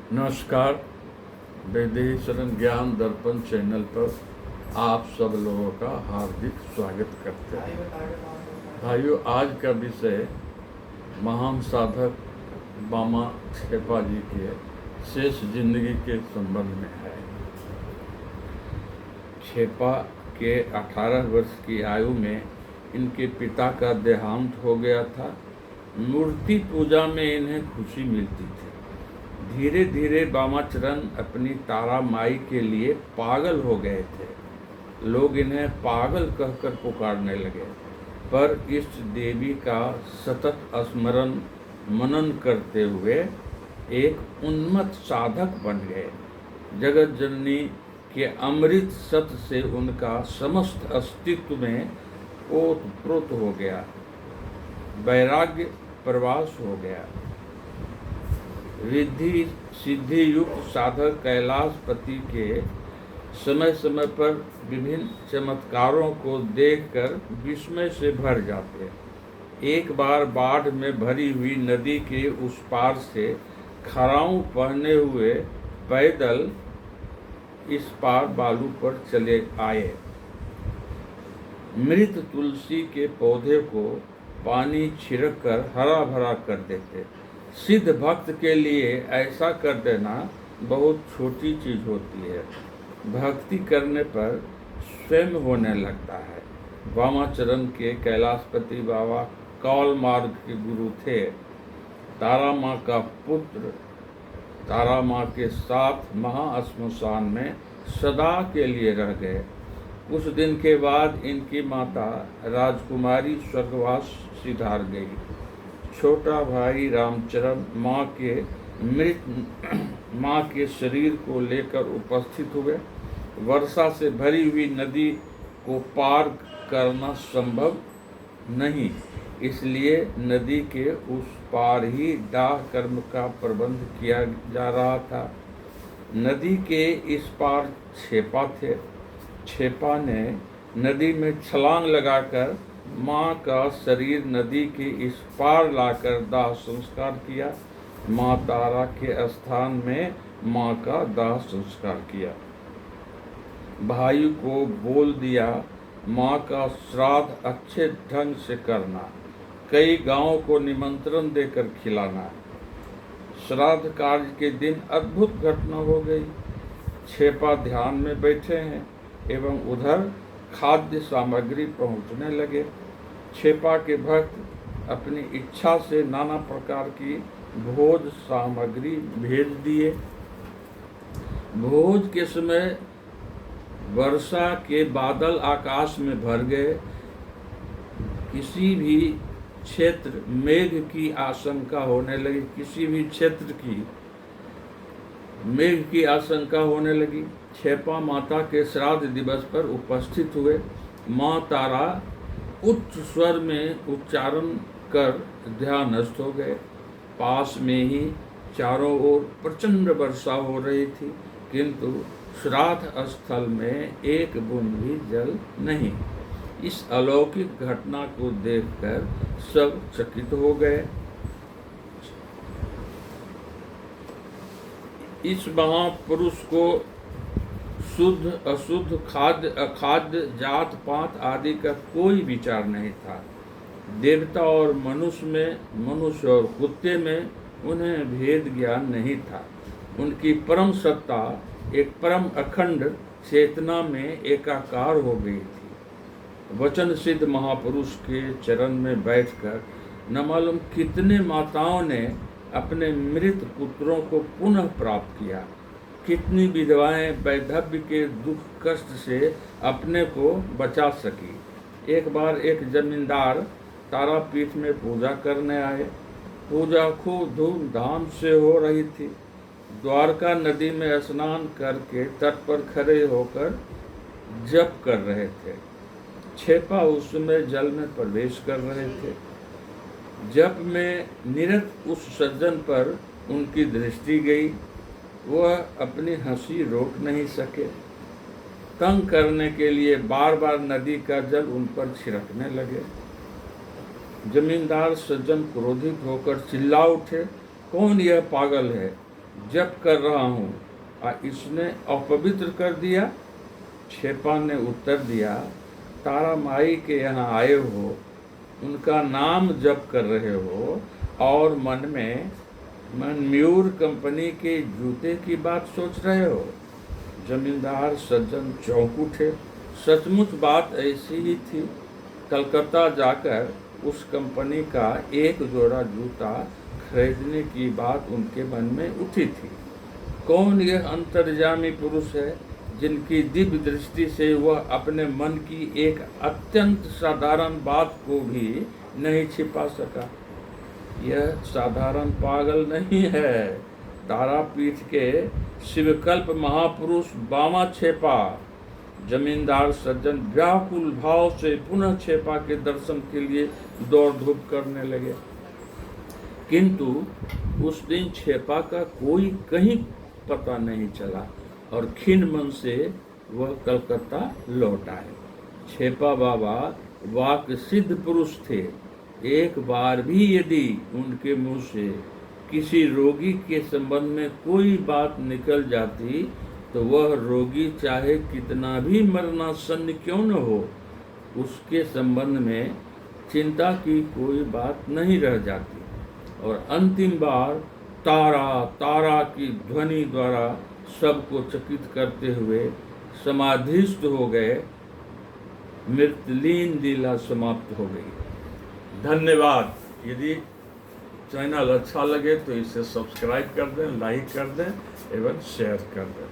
नमस्कार। वैदेही शरण ज्ञान दर्पण चैनल पर आप सब लोगों का हार्दिक स्वागत करते हैं। भाइयों, आज का विषय महान साधक बामा छेपा जी के शेष जिंदगी के संबंध में है। छेपा के 18 वर्ष की आयु में इनके पिता का देहांत हो गया था। मूर्ति पूजा में इन्हें खुशी मिलती थी। धीरे धीरे बामाचरण अपनी तारा माई के लिए पागल हो गए थे। लोग इन्हें पागल कहकर पुकारने लगे, पर इष्ट देवी का सतत स्मरण मनन करते हुए एक उन्मत्त साधक बन गए। जगत जननी के अमृत सत से उनका समस्त अस्तित्व में ओतप्रोत हो गया, वैराग्य प्रवास हो गया। रिद्धि सिद्धि युक्त साधक कैलाशपति के समय समय पर विभिन्न चमत्कारों को देखकर विस्मय से भर जाते। एक बार बाढ़ में भरी हुई नदी के उस पार से खड़ाऊं पहने हुए पैदल इस पार बालू पर चले आए। मृत तुलसी के पौधे को पानी छिड़क कर हरा भरा कर देते। सिद्ध भक्त के लिए ऐसा कर देना बहुत छोटी चीज होती है। भक्ति करने पर स्वयं होने लगता है। वामाचरण के कैलाशपति बाबा कौल मार्ग के गुरु थे। तारा माँ का पुत्र तारा माँ के साथ महाश्मशान में सदा के लिए रह गए। कुछ दिन के बाद इनकी माता राजकुमारी स्वर्गवास सिधार गई। छोटा भाई रामचरण माँ के शरीर को लेकर उपस्थित हुए। वर्षा से भरी हुई नदी को पार करना संभव नहीं, इसलिए नदी के उस पार ही दाह कर्म का प्रबंध किया जा रहा था। नदी के इस पार छेपा थे। छेपा ने नदी में छलांग लगाकर माँ का शरीर नदी के इस पार लाकर दाह संस्कार किया। माँ तारा के स्थान में माँ का दाह संस्कार किया। भाई को बोल दिया, माँ का श्राद्ध अच्छे ढंग से करना, कई गांवों को निमंत्रण देकर खिलाना। श्राद्ध कार्य के दिन अद्भुत घटना हो गई। छेपा ध्यान में बैठे हैं एवं उधर खाद्य सामग्री पहुंचने लगे। छेपा के भक्त अपनी इच्छा से नाना प्रकार की भोज सामग्री भेज दिए। भोज के समय वर्षा के बादल आकाश में भर गए। किसी भी क्षेत्र मेघ की आशंका होने लगी। किसी भी क्षेत्र की मेघ की आशंका होने लगी। छेपा माता के श्राद्ध दिवस पर उपस्थित हुए। माँ तारा उच्च स्वर में उच्चारण कर ध्यानस्थ हो गए। पास में ही चारों ओर प्रचंड वर्षा हो रही थी, किंतु श्राद्ध स्थल में एक बूंद भी जल नहीं। इस अलौकिक घटना को देखकर सब चकित हो गए। इस महापुरुष को शुद्ध अशुद्ध, खाद्य अखाद्य, जात पात आदि का कोई विचार नहीं था। देवता और मनुष्य में, मनुष्य और कुत्ते में उन्हें भेद ज्ञान नहीं था। उनकी परम सत्ता एक परम अखंड चेतना में एकाकार हो गई थी। वचन सिद्ध महापुरुष के चरण में बैठकर न मालूम कितने माताओं ने अपने मृत पुत्रों को पुनः प्राप्त किया। कितनी विधवाएं वैधव्य के दुख कष्ट से अपने को बचा सकी। एक बार एक जमींदार तारापीठ में पूजा करने आए। पूजा खूब धूमधाम से हो रही थी। द्वारका नदी में स्नान करके तट पर खड़े होकर जप कर रहे थे। छेपा उस समय जल में प्रवेश कर रहे थे। जप में निरत उस सज्जन पर उनकी दृष्टि गई। वह अपनी हंसी रोक नहीं सके। तंग करने के लिए बार बार नदी का जल उन पर छिड़कने लगे। जमींदार सज्जन क्रोधित होकर चिल्ला उठे, कौन यह पागल है जप कर रहा हूँ, इसने अपवित्र कर दिया। छेपा ने उत्तर दिया, तारा माई के यहाँ आए हो, उनका नाम जप कर रहे हो और मन में मयूर कंपनी के जूते की बात सोच रहे हो। जमींदार सज्जन चौंक उठे। सचमुच बात ऐसी ही थी। कलकत्ता जाकर उस कंपनी का एक जोड़ा जूता खरीदने की बात उनके मन में उठी थी। कौन यह अंतर्यामी पुरुष है जिनकी दिव्य दृष्टि से वह अपने मन की एक अत्यंत साधारण बात को भी नहीं छिपा सका? यह साधारण पागल नहीं है, तारापीठ के शिवकल्प महापुरुष बामा छेपा। जमींदार सज्जन व्याकुल भाव से पुनः छेपा के दर्शन के लिए दौड़ धूप करने लगे, किंतु उस दिन छेपा का कोई कहीं पता नहीं चला और खिन्न मन से वह कलकत्ता लौट आए। छेपा बाबा वाक सिद्ध पुरुष थे। एक बार भी यदि उनके मुंह से किसी रोगी के संबंध में कोई बात निकल जाती तो वह रोगी चाहे कितना भी मरणासन्न क्यों न हो, उसके संबंध में चिंता की कोई बात नहीं रह जाती। और अंतिम बार तारा तारा की ध्वनि द्वारा सबको चकित करते हुए समाधिस्थ हो गए। मृतलीन लीला समाप्त हो गई। धन्यवाद। यदि चैनल अच्छा लगे तो इसे सब्सक्राइब कर दें, लाइक कर दें एवं शेयर कर दें।